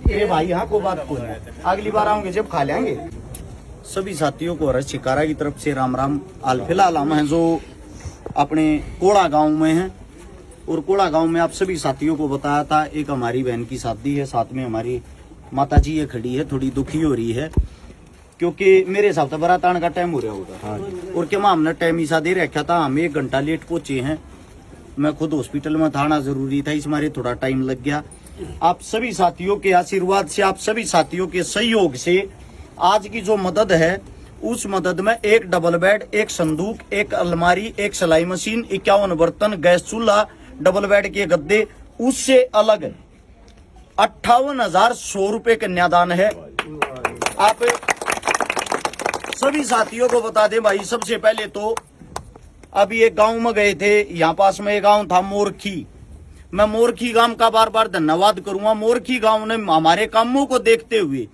ए भाई यहाँ को बात को है, अगली बार आऊंगे जब खा लेंगे। सभी साथियों को हर्ष शिकारा की तरफ से राम राम। हाल फिलहाल हम हैं जो अपने कोड़ा गांव में हैं, और कोड़ा गांव में आप सभी साथियों को बताया था एक हमारी बहन की शादी है, साथ में हमारी माता जी ये खड़ी है, थोड़ी दुखी हो रही है क्योंकि मेरे हिसाब से बारात आने का टाइम हो रहा होगा। और क्या हमने टाइम ईसा दे रखा था, हम 1 घंटा लेट पहुंचे हैं। मैं खुद हॉस्पिटल में था, आना जरूरी था, इस मारे थोड़ा टाइम लग गया। आप सभी साथियों के आशीर्वाद से, आप सभी साथियों के सहयोग से आज की जो मदद है, उस मदद में 1 डबल बेड, 1 संदूक, 1 अलमारी, 1 सिलाई मशीन, 51 बर्तन, गैस चूल्हा, डबल बेड के गद्दे, उससे अलग 58,100 रुपए कन्यादान है। आप सभी साथियों को बता दें भाई, सबसे पहले तो अभी एक गांव में गए थे, यहाँ पास में एक गांव था मोरखी। मैं मोरखी गांव का बार बार धन्यवाद करूंगा। मोरखी गांव ने हमारे कामों को देखते हुए,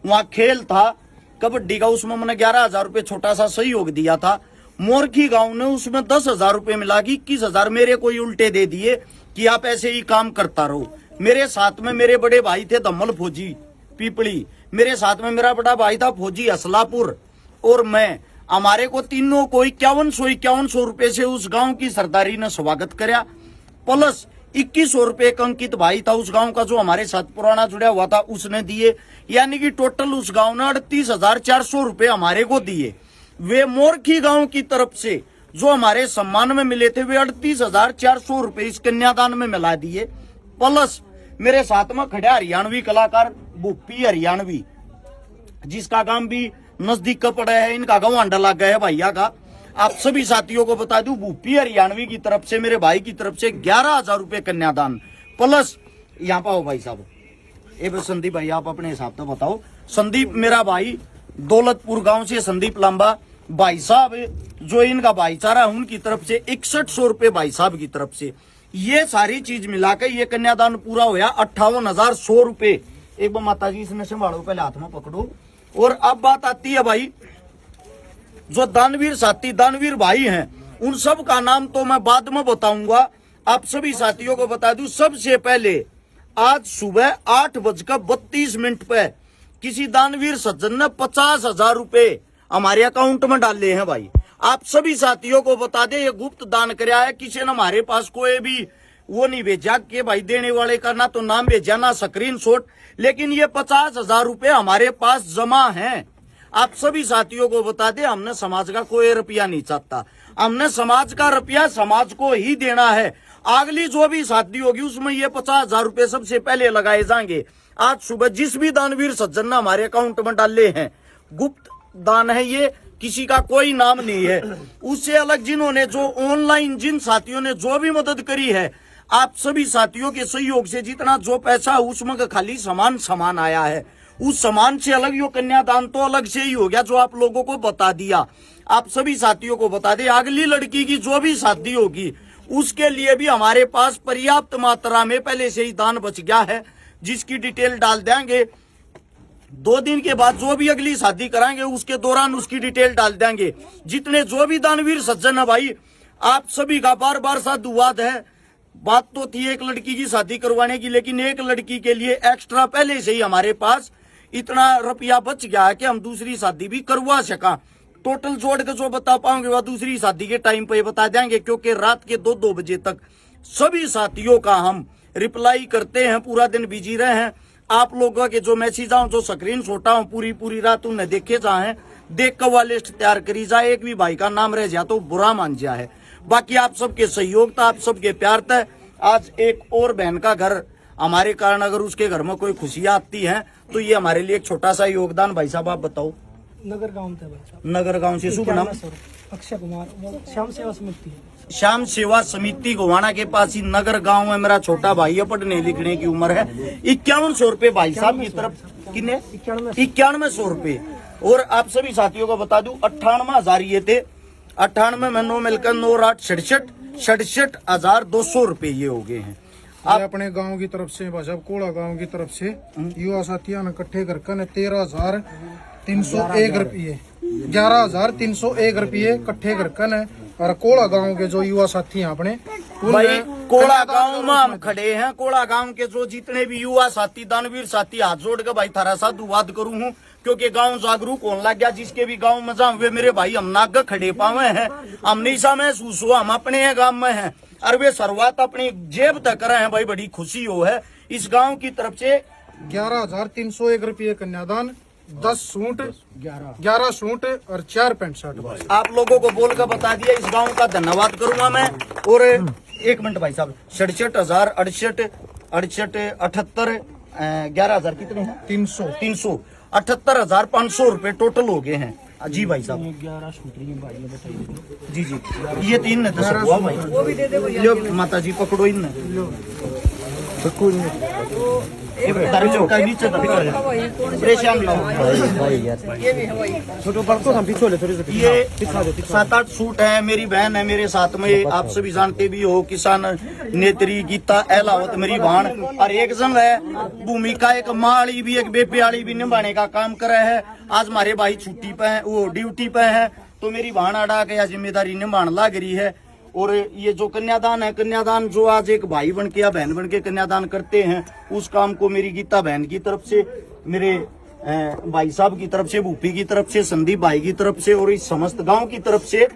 वहां खेल था कबड्डी का, उसमें मैंने 11,000 रुपए छोटा सा सहयोग दिया था। मोरखी गांव ने उसमें 10,000 रुपए मिला कि 21,000 मेरे को उल्टे दे दिए कि आप ऐसे ही काम करता रहो। मेरे साथ में मेरे बड़े भाई थे धम्मल फौजी पीपली, मेरे साथ में मेरा बड़ा भाई था फौजी असलापुर, और मैं, हमारे को तीनों को 5100 रुपए से उस गांव की सरदारी ने स्वागत कराया। प्लस 2100 रुपए का अंकित भाई था उस गांव का, जो हमारे साथ पुराना जुड़ा हुआ था, उसने दिए। यानी कि टोटल उस गांव ने 38,400 रुपए हमारे को दिए। वे मोरखी गांव की तरफ से जो हमारे सम्मान में मिले थे, वे 38,400 रुपए इस कन्यादान में मिला दिए। प्लस मेरे साथ में खड़े हरियाणवी कलाकार भूपी हरियाणवी, जिसका काम भी नजदीक का पड़ा है, इनका गाँव अंडा लग गया है भैया का। आप सभी साथियों को बता दूं, भूपी हरियाणवी की तरफ से, मेरे भाई की तरफ से 11,000 रुपए कन्यादान। प्लस यहाँ पाओ भाई साहब, संदीप भाई आप अपने हिसाब से बताओ। संदीप मेरा भाई दौलतपुर गांव से, संदीप लांबा भाई साहब, जो इनका भाईचारा, उनकी तरफ से 6100 रुपए भाई साहब की तरफ से। ये सारी चीज मिलाकर ये कन्यादान पूरा हुआ 58,100 रुपए। एक बार माता जी इसने संभालो, पहले हाथ में पकड़ो। और अब बात आती है भाई, जो दानवीर साथी, दानवीर भाई हैं, उन सब का नाम तो मैं बाद में बताऊंगा। आप सभी साथियों को बता दूं, सबसे पहले आज सुबह 8:32 पे किसी दानवीर सज्जन ने 50,000 रुपए हमारे अकाउंट में डाले हैं भाई। आप सभी साथियों को बता दें, ये गुप्त दान कराया है, किसी ने हमारे पास कोई भी वो नहीं भेजा कि भाई देने वाले का ना तो नाम भेजा ना स्क्रीनशॉट, लेकिन ये 50,000 रुपए हमारे पास जमा हैं। आप सभी साथियों को बता दें, हमने समाज का कोई रुपया नहीं चाहता, हमने समाज का रुपया समाज को ही देना है। अगली जो भी शादी होगी उसमें ये 50,000 रुपए सबसे पहले लगाए जाएंगे। आज सुबह जिस भी दानवीर सज्जन ने हमारे अकाउंट में डाले हैं, गुप्त दान है ये, किसी का कोई नाम नहीं है। उससे अलग जिन्होंने जो ऑनलाइन, जिन साथियों ने जो भी मदद करी है, आप सभी साथियों के सहयोग से जितना जो पैसा उसमें का खाली सामान आया है, उस सामान से अलग यो कन्यादान तो अलग से ही हो गया, जो आप लोगों को बता दिया। आप सभी साथियों को बता दें, अगली लड़की की जो भी शादी होगी उसके लिए भी हमारे पास पर्याप्त मात्रा में पहले से ही दान बच गया है, जिसकी डिटेल डाल देंगे। 2 दिन के बाद जो भी अगली शादी कराएंगे उसके दौरान उसकी डिटेल डाल देंगे। जितने जो भी दानवीर सज्जन है भाई, आप सभी का बार बार साधुवाद है। बात तो थी एक लड़की की शादी करवाने की, लेकिन एक लड़की के लिए एक्स्ट्रा पहले से ही हमारे पास इतना रुपया बच गया है कि हम दूसरी शादी भी करवा सका। टोटल जोड़ के जो बता पाओगे वह दूसरी शादी के टाइम पे बता देंगे, क्योंकि रात के 2-2 बजे तक सभी साथियों का हम रिप्लाई करते हैं, पूरा दिन बिजी रहे हैं। आप लोगों के जो मैसेज आऊं, जो स्क्रीन शॉट आऊं, पूरी रात उन्हें देखे जाए, देख कर वह लिस्ट तैयार करी जाए। एक भी भाई का नाम रह जाए तो बुरा मान जाए है। बाकी आप सबके सहयोग था, आप सबके प्यार था। आज एक और बहन का घर हमारे कारण, अगर उसके घर में कोई खुशियां आती हैं तो ये हमारे लिए एक छोटा सा योगदान। भाई साहब आप बताओ। नगर गांव थे भाई साहब। नगर गांव से शुभ नाम अक्षय कुमार, श्याम सेवा समिति। श्याम सेवा समिति गोवाना के पास ही नगर गांव में मेरा छोटा भाई है, पढ़ने लिखने की उम्र है। 5100 रुपए भाई साहब की तरफ, कितने 9100 रुपए। और आप सभी साथियों को बता दूं 98,000 ये थे। 98 में 9 मिलकर 9 8 67,200 रुपए ये हो गए हैं। आप अपने गांव की तरफ से, भाई साहब कोड़ा गांव की तरफ से युवा साथियों ने इकट्ठे करके 13,301 रुपये, 11,301 रुपये इकट्ठे करके और कोड़ा गांव के जो युवा साथी हैं अपने भाई कोड़ा गांव में हम खड़े हैं। कोड़ा गांव के जो जितने भी युवा साथी दानवीर साथी हाथ जोड़ के भाई थारा साधुवाद करूं हूं, क्योंकि गांव जागरूक होने लग गया। जिसके भी गांव में जाऊं वे मेरे भाई हम नाग खड़े पावे हैं, हम निशा महसूस हो, हम अपने गांव में हैं और वे शुरुआत अपनी जेब तक करे हैं। भाई बड़ी खुशी हो है इस गांव की तरफ से। 11,301 रुपये कन्यादान, 10 सूट, 11 सूट और 4 पैंट शर्ट। आप लोगों को बोल कर बता दिया, इस गांव का धन्यवाद करूंगा मैं। और 1 मिनट भाई साहब, 67,000 68 78 11,000 कितने हैं? 300 78,500 रुपए टोटल हो गए हैं। जी भाई साहब 11 सूत्री भाई बताइए। जी ये 3 ने 10 हुआ भाई। वो भी दे दे भैया। माता जी पकड़ो इन नीचे परेशान ये 7-8 सूट है। मेरी बहन है मेरे साथ में, आप सभी जानते भी हो, किसान नेत्री गीता एलावत मेरी बहन। और एक जन है भूमिका, एक माड़ी भी एक बेपियाली भी निभाने का काम कर रहे है। आज हमारे भाई छुट्टी पे है, वो ड्यूटी पे है, तो मेरी बहन अड़ा के जिम्मेदारी निभाने लग रही है। और ये जो कन्यादान है, कन्यादान जो आज एक भाई बन के या बहन बन के कन्यादान करते हैं, उस काम को मेरी गीता बहन की तरफ से, मेरे भाई साहब की तरफ से, भूपी की तरफ से, संदीप भाई की तरफ से और इस समस्त गांव की तरफ से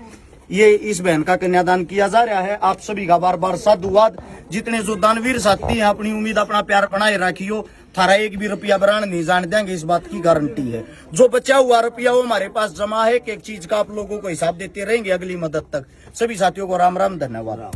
ये इस बहन का कन्यादान किया जा रहा है। आप सभी का बार बार साधुवाद। जितने जो दानवीर साथी हैं, अपनी उम्मीद अपना प्यार बनाए रखियो। थारा एक भी रुपया बरान नहीं जान देंगे, इस बात की गारंटी है। जो बचा हुआ रुपया वो हमारे पास जमा है, कि एक चीज का आप लोगों को हिसाब देते रहेंगे अगली मदद तक। सभी साथियों को राम राम, धन्यवाद।